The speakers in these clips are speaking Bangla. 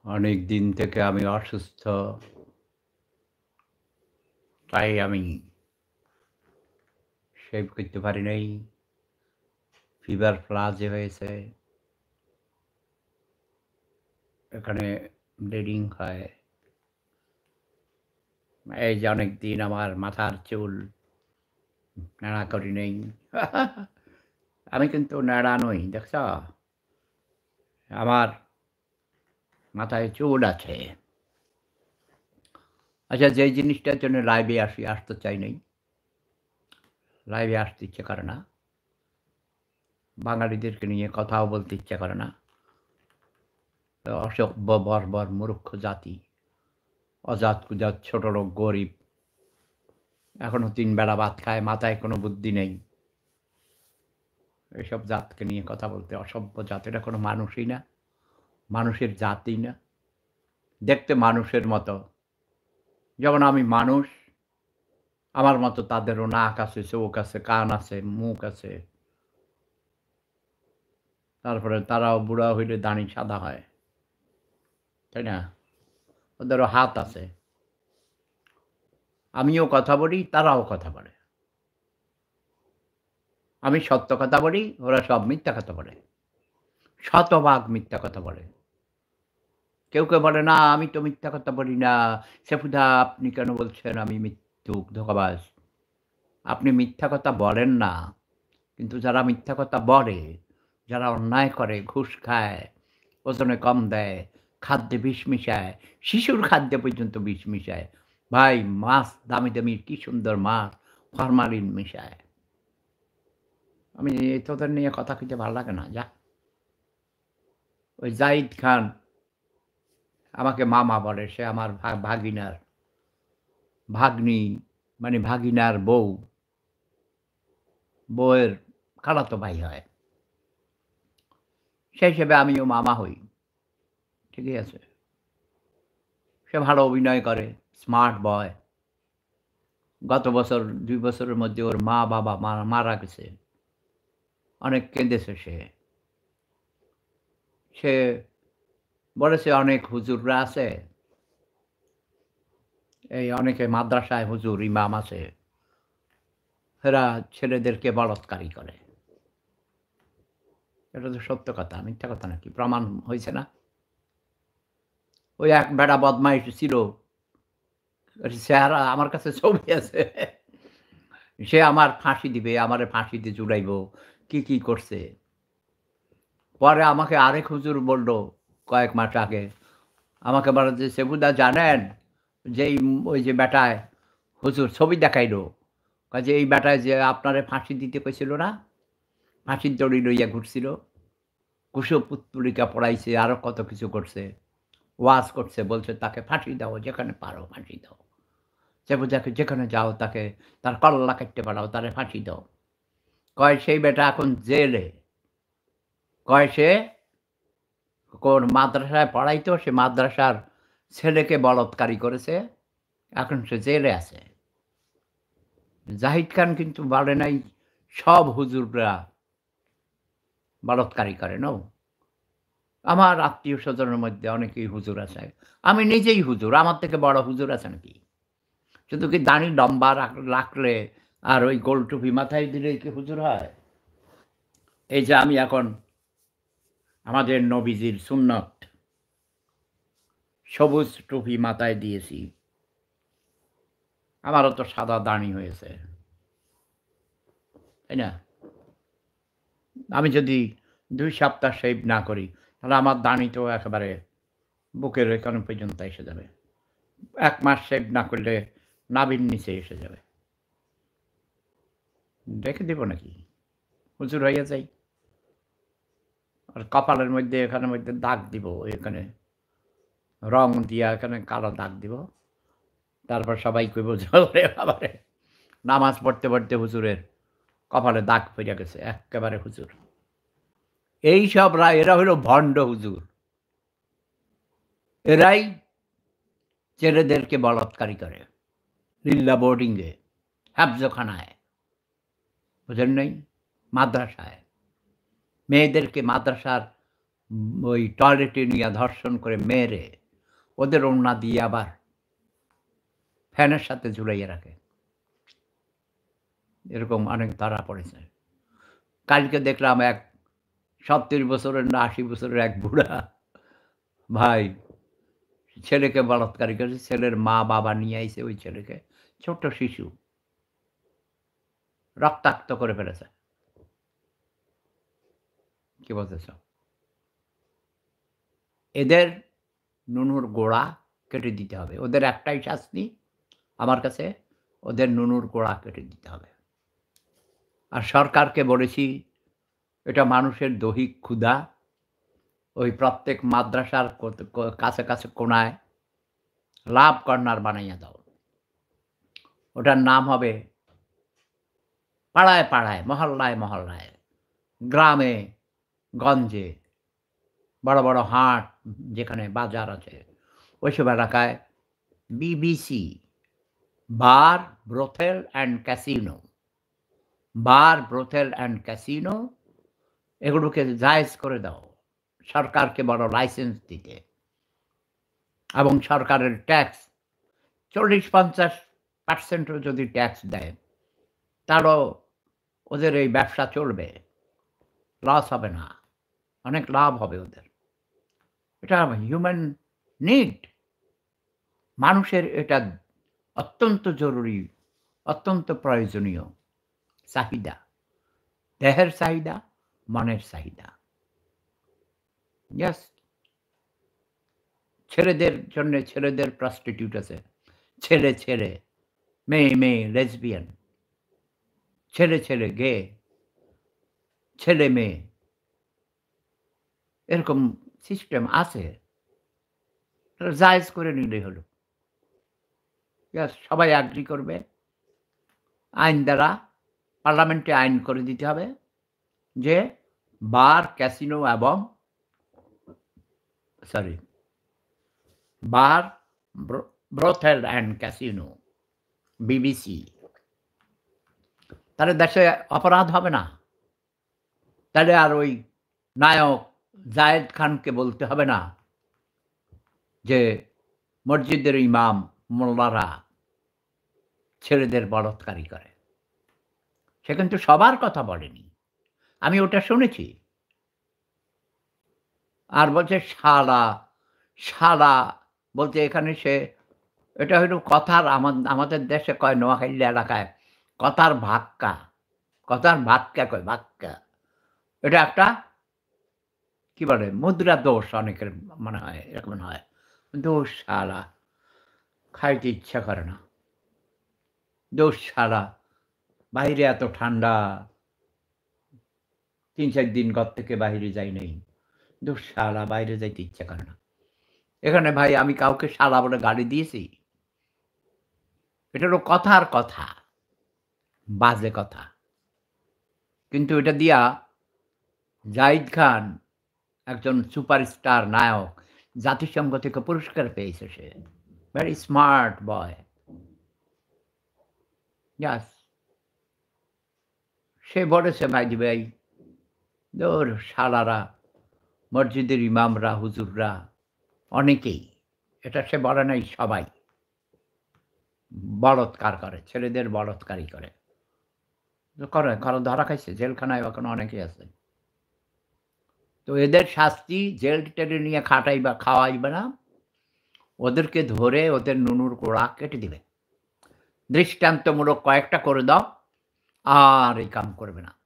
অনেক দিন থেকে আমি অসুস্থ। তাই আমি শেভ করতে পারি নাই। ফিভার ফ্লাজ হয়েছে। এখানে ব্লিডিং হয়। এই যে অনেকদিন আমার মাথার চুল নেড়া করি নাই। আমি কিন্তু নেড়া নই, দেখছ? আমার মাথায় চুল আছে। আচ্ছা, যেই জিনিসটার জন্য লাইভে আসতে চাই নাই, লাইভে আসতে ইচ্ছে করে না। বাঙালিদেরকে নিয়ে কথাও বলতে ইচ্ছা করে না। অসভ্য, বর্বর, মূর্খ জাতি। অজাত কুজাত ছোট লোক, গরিব। এখনো ৩ বেলা ভাত খায়, মাথায় কোনো বুদ্ধি নেই। এসব জাতকে নিয়ে কথা বলতে, অসভ্য জাত, এটা কোনো মানুষই না। মানুষের জাতই না। দেখতে মানুষের মতো। যেমন আমি মানুষ, আমার মতো তাদেরও নাক আছে, চোখ আছে, কান আছে, মুখ আছে। তারপরে তারাও বুড়া হইলে দাড়ি সাদা হয়। তাই না? ওদেরও হাত আছে। আমিও কথা বলি, তারাও কথা বলে। আমি সত্য কথা বলি, ওরা সব মিথ্যা কথা বলে। শতভাগ মিথ্যা কথা বলে। কেউ বলে, "না, আমি তো মিথ্যা কথা বলি না। সেফুদা, আপনি কেন বলছেন আমি মিথ্যুক, ধোঁকাবাজ?" আপনি মিথ্যা কথা বলেন না। কিন্তু যারা মিথ্যা কথা বলে, যারা অন্যায় করে, ঘুষ খায়, ওজনে কম দেয়, খাদ্যে বিষ মিশায়, শিশুর খাদ্যে পর্যন্ত বিষ মিশায়। ভাই, মাছ দামি, দামি কি সুন্দর মাছ, ফরমালিন মিশায়। আমি তোদের নিয়ে কথা কইতে ভাল লাগে না, যাহ। ওই জাহিদ খান আমাকে মামা বলে, সে আমার ভাগিনার ভাগ্নি, মানে ভাগিনার বউ, বউয়ের খালাতো ভাই হয়। সেই হিসেবে আমিও মামা হই। ঠিকই আছে। সে ভালো অভিনয় করে, স্মার্ট বয়। গত বছর ২ বছরের মধ্যে ওর মা-বাবা মারা গেছে। অনেক কেঁদেছে সে। সে বলেছে অনেক হুজুররা আছে, এই অনেকে মাদ্রাসায় হুজুর, ইমাম আছে। এরা ছেলেদেরকে বলৎকারী করে। এটা তো সত্য কথা, মিথ্যা কথা নাকি? প্রমাণ হইছে না? ওই এক বেটা বদমাইশ ছিল, ওর চেহারা আমার কাছে ছবি আছে। সে আমার ফাঁসি দিবে, আমারে ফাঁসিতে ঝুলাইব। কি করছে। পরে আমাকে আরেক হুজুর বলল কয়েক মাস আগে, আমাকে বলে যে, "সেবুদা জানেন, যেই ওই যে বেটায় হুজুর ছবি দেখাইলো, কয় যে, "এই বেটায় যে আপনারে ফাঁসি দিতে কইছিল না? ফাঁসির দড়ি লইয়া ঘুরছিল। কুশপুত্তলিকা পড়াইছে, আরো কত কিছু করছে। ওয়াজ করছে, বলছে তাকে ফাঁসি দাও, যেখানে পারো ফাঁসি দাও। সেবুদাকে যেখানে যাও তাকে তার কল্লা কাটতে পারাও, তারে ফাঁসি দাও।" কয় সেই বেটা এখন জেলে। কয় সে কোন মাদ্রাসায় পড়াইতো, সে মাদ্রাসার ছেলেকে বলৎকারী করেছে। এখন সে জেলে আছে। জাহিদ খান কিন্তু বলে নাই সব হুজুররা বলৎকারী করে, নো। আমার আত্মীয়স্বজনের মধ্যে অনেকেই হুজুর আছে। আমি নিজেই হুজুর। আমার থেকে বড় হুজুর আছে নাকি? শুধু কি দাড়ি লম্বা রাখলে আর ওই গোল টুপি মাথায় দিলেই কি হুজুর হয়? এই যে আমি এখন আমাদের নবীজির সুন্নত সবুজ টুপি মাথায় দিয়েছি। আমারও তো সাদা দাড়ি হয়েছে। তাই না? আমি যদি ২ সপ্তাহ শেভ না করি, তাহলে আমার দাড়ি তো একেবারে বুকের এখানে পর্যন্ত এসে যাবে। ১ মাস শেভ না করলে নাভির নিচে এসে যাবে। রেখে দিব নাকি? হুজুর হইয়া যাই। আর কপালের মধ্যে, এখানের মধ্যে দাগ দিব, এখানে রং দিয়া এখানে কালো দাগ দিব। তারপর সবাই কইব যে, "ওরে বাবারে! নামাজ পড়তে হুজুরের কপালে দাগ পইড়া গেছে, এক্কেবারে হুজুর।" এরা হইল ভণ্ড হুজুর। এরাই ছেলেদেরকে বলাৎকারী করে। লিল্লা বোর্ডিংয়ে, হেফজোখানায়, বুঝেন নাই? মাদ্রাসায়। মেয়েদেরকে মাদ্রাসার ওই টয়লেটে নিয়ে ধর্ষণ করে মেরে ওদের ওড়না দিয়ে আবার ফ্যানের সাথে ঝুলাইয়া রাখে। এরকম অনেক ধরা পড়েছে। কালকে দেখলাম এক ৩০ বছরের না ৮০ বছরের এক বুড়া ভাই ছেলেকে বলাৎকার করেছে। ছেলের মা-বাবা নিয়ে আইছে ওই ছেলেকে। ছোট্ট শিশু। রক্তাক্ত করে ফেলেছে। কি বলতেছ? এদের নুনুর গোড়া কেটে দিতে হবে। ওদের একটাই শাস্তি আমার কাছে, ওদের নুনুর গোড়া কেটে দিতে হবে। আর সরকারকে বলেছি, এটা মানুষের দৈহিক ক্ষুধা। ওই প্রত্যেক মাদ্রাসার কাছে, কাছে কোণায় লাভ কর্নার বানাইয়া দাও। ওটার নাম হবে পাড়ায়, পাড়ায়, মহল্লায়, মহল্লায়, গ্রামে, গঞ্জে, বড়, বড় হাট যেখানে বাজার আছে, ওইসব এলাকায় BBC, bar, brothel and casino. Bar, brothel and casino এগুলোকে জায়েজ করে দাও। সরকারকে বড় লাইসেন্স দিতে এবং সরকারের ট্যাক্স ৪০-৫০% ও যদি ট্যাক্স দেয়, তাহলেও ওদের এই ব্যবসা চলবে। লস হবে না। অনেক লাভ হবে ওদের। এটা হিউম্যান নিড। মানুষের এটা অত্যন্ত জরুরি, অত্যন্ত প্রয়োজনীয় চাহিদা। দেহের চাহিদা, মনের চাহিদা। ইয়েস, ছেলেদের জন্যে ছেলেদের প্রস্টিটিউট আছে। ছেলে, ছেলে, মেয়ে, মেয়ে, লেসবিয়ান, ছেলে, ছেলে, গে, ছেলে, মেয়ে। এরকম সিস্টেম আছে। এটা জায়েজ করে নিলেই হলো। ইয়েস, সবাই এগ্রি করবে। আইন দ্বারা পার্লামেন্টে আইন করে দিতে হবে যে বার, ক্যাসিনো এবং sorry bar, brothel and casino, BBC. তাহলে দেশে অপরাধ হবে না। তাহলে আর ওই নায়ক জায়েদ খানকে বলতে হবে না যে মসজিদের ইমাম, মোল্লারা ছেলেদের বলাৎকারী করে। সে কিন্তু সবার কথা বলেনি। আমি ওটা শুনেছি। আর বলছে শালা, শালা বলতে এখানে সে এটা হইল কথার আমাদের দেশে কয় নোয়াখালী এলাকায় কথার ভাক্কা, কথার ভাক্কা কয় ভাক্কা। এটা একটা কি বলে মুদ্রা দোষ অনেকের মনে হয় এরকম হয়। দোষ শালা খাইতে ইচ্ছা করে না। দোষ শালা বাহিরে এত ঠান্ডা ৩-৪ দিন ঘর থেকে বাহিরে যাই নাই। দোষ শালা বাইরে যাইতে ইচ্ছা করে না। এখানে ভাই আমি কাউকে শালা বলে গালি দিয়েছি? এটা হলো কথার কথা, বাজে কথা। কিন্তু এটা দিয়া জাহিদ খান একজন সুপারস্টার নায়ক, জাতিসংঘ থেকে পুরস্কার পেয়েছে সে। Very smart boy. ইয়াস। সে বলেছে ভাইজি ভাই, ধুর শালারা, মসজিদের ইমামরা, হুজুররা অনেকেই, এটা সে বলে নাই সবাই, বলাৎকার করে, ছেলেদের বলাৎকারই করে। করে, কারো ধরা খাইছে, জেলখানায় এখন অনেকেই আছে। তো এদের শাস্তি জেল-টেলে নিয়ে খাটাইবা খাওয়াইবে না। ওদেরকে ধরে ওদের নুনুর গোড়া কেটে দিবে। দৃষ্টান্তমূলক কয়েকটা করে দাও, আর এই কাম করবে না।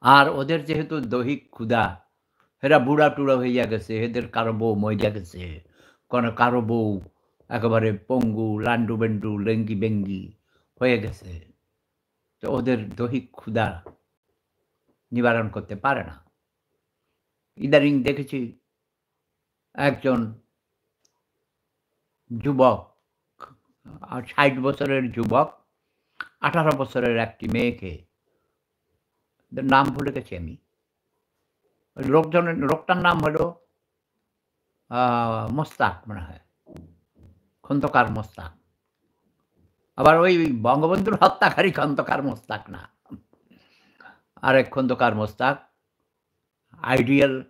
আর ওদের যেহেতু দৈহিক ক্ষুধা, এরা বুড়া-টুড়া হইয়া গেছে, এদের কারো বউ মইরা গেছে, কারো বউ একেবারে পঙ্গু, লান্ডু-বেন্ডু, লেঙ্গি-বেঙ্গি হয়ে গেছে। তো ওদের দৈহিক ক্ষুধা নিবারণ করতে পারে না। ইদানিং দেখেছি একজন যুবক, ৬০ বছরের যুবক ১৮ বছরের একটি মেয়েকে, নাম ভুলে গেছি আমি। ওই লোকটার নাম হলো মোস্তাক মনে হয়। খন্দকার মোস্তাক। আবার ওই বঙ্গবন্ধুর হত্যাকারী খন্দকার মোস্তাক না। আরেক Khondakar Mostaq, ideal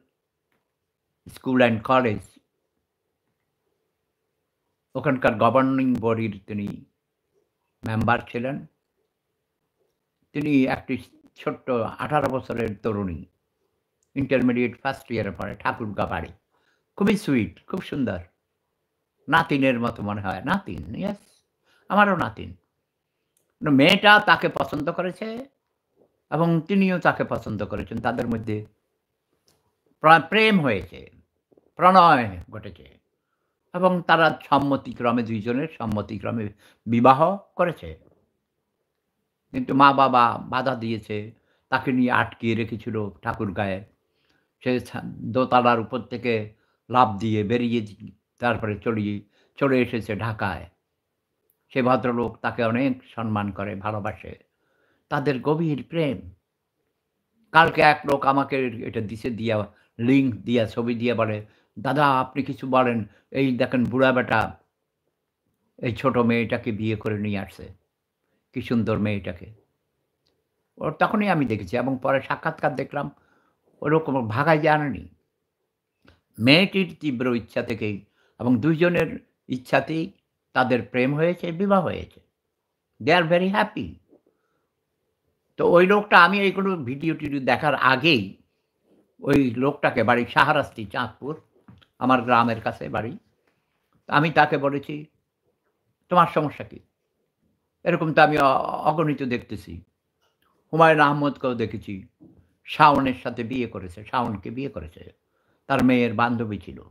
school and college, ওখানকার গভর্নিং বডির তিনি মেম্বার ছিলেন। তিনি একটি ছোট্ট ১৮ বছরের তরুণী, ইন্টারমিডিয়েট ফার্স্ট ইয়ারে পড়ে, ঠাকুরগাঁ বাড়ি। খুবই সুইট, খুব সুন্দর। নাতিনের মতো মনে হয়। নাতিন, ইয়েস, আমারও নাতিন। মেয়েটা তাকে পছন্দ করেছে এবং তিনিও তাকে পছন্দ করেছেন। তাদের মধ্যে প্রেম হয়েছে, প্রণয় ঘটেছে এবং তারা সম্মতিক্রমে ২ জনের সম্মতিক্রমে বিবাহ করেছে। কিন্তু মা-বাবা বাধা দিয়েছে। তাকে নিয়ে আটকিয়ে রেখেছিল ঠাকুরগাঁয়ে। সে দোতলার উপর থেকে লাফ দিয়ে বেরিয়ে তারপরে চলে এসেছে ঢাকায়। সে ভদ্রলোক তাকে অনেক সম্মান করে, ভালোবাসে। তাদের গভীর প্রেম। কালকে এক লোক আমাকে এটা লিঙ্ক দিয়া, ছবি দিয়ে বলে, "দাদা আপনি কিছু বলেন। এই দেখেন বুড়া বেটা এই ছোট মেয়েটাকে বিয়ে করে নিয়ে আসছে। কি সুন্দর মেয়েটাকে।" ওর তখনই আমি দেখেছি এবং পরে সাক্ষাৎকার দেখলাম ওরকম ভাগায় জানেনি। মেয়েটির তীব্র ইচ্ছা থেকেই এবং ২ জনের ইচ্ছাতেই তাদের প্রেম হয়েছে, বিবাহ হয়েছে। দে আর ভেরি হ্যাপি। তো ওই লোকটা আমি এইগুলো ভিডিও-টিডিও দেখার আগেই ওই লোকটাকে বাড়ি শাহরাস্তি, চাঁদপুর, আমার গ্রামের কাছে বাড়ি। আমি তাকে বলেছি, "তোমার সমস্যা কি?" এরকম তো আমি অগণিত দেখতেছি। হুমায়ূন আহমদকেও দেখেছি। শাওনের সাথে বিয়ে করেছে, শাওনকে বিয়ে করেছে। তার মেয়ের বান্ধবী ছিল।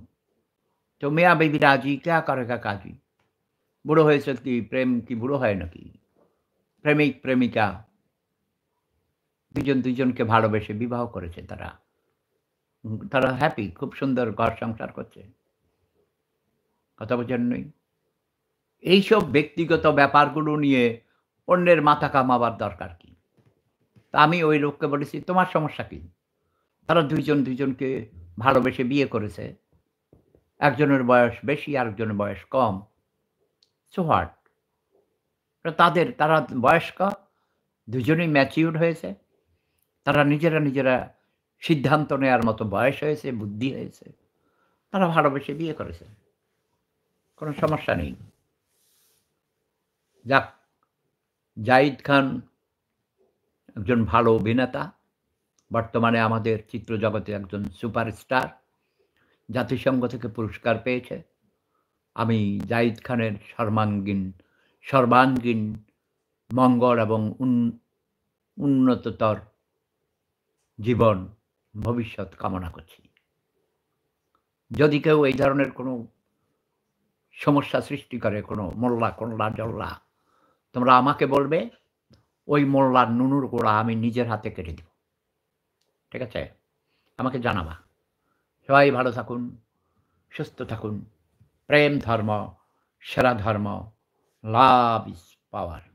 তো মিয়া বিবি রাজি, क्या करेगा काजी? বুড়ো হয়েছে কি প্রেম কি বুড়ো হয় নাকি? প্রেমিক-প্রেমিকা ২ জন ২ জনকে ভালোবেসে বিবাহ করেছে তারা। তারা হ্যাপি, খুব সুন্দর ঘর সংসার করছে। কথা বোঝেন নাই? এইসব ব্যক্তিগত ব্যাপারগুলো নিয়ে অন্যের মাথা কামাবার দরকার কি? তা আমি ওই লোককে বলেছি, "তোমার সমস্যা কি?" তারা ২ জন ২ জনকে ভালোবেসে বিয়ে করেছে। একজনের বয়স বেশি, আরেকজনের বয়স কম। So what? তারা বয়স্ক, ২ জনেই ম্যাচিউরড হয়েছে। তারা নিজেরা সিদ্ধান্ত নেয়ার মতো বয়স হয়েছে, বুদ্ধি হয়েছে। তারা ভালোবেসে বিয়ে করেছে। কোন সমস্যা নেই। যাক, জাহিদ খান একজন ভালো অভিনেতা। বর্তমানে আমাদের চিত্র জগতে একজন সুপারস্টার। জাতিসংঘ থেকে পুরস্কার পেয়েছে। আমি জাহিদ খানের সর্বাঙ্গীন মঙ্গল এবং উন্নততর জীবন ভবিষ্যৎ কামনা করছি। যদি কেউ এই ধরনের কোনো সমস্যা সৃষ্টি করে, কোনো মোল্লা, কোল্লা, জল্লা, তোমরা আমাকে বলবে, ওই মোল্লার নুনুর গোড়া আমি নিজের হাতে কেটে দিব। ঠিক আছে? আমাকে জানাবা। সবাই ভালো থাকুন, সুস্থ থাকুন। প্রেম ধর্ম, সেরা ধর্ম। Love is power.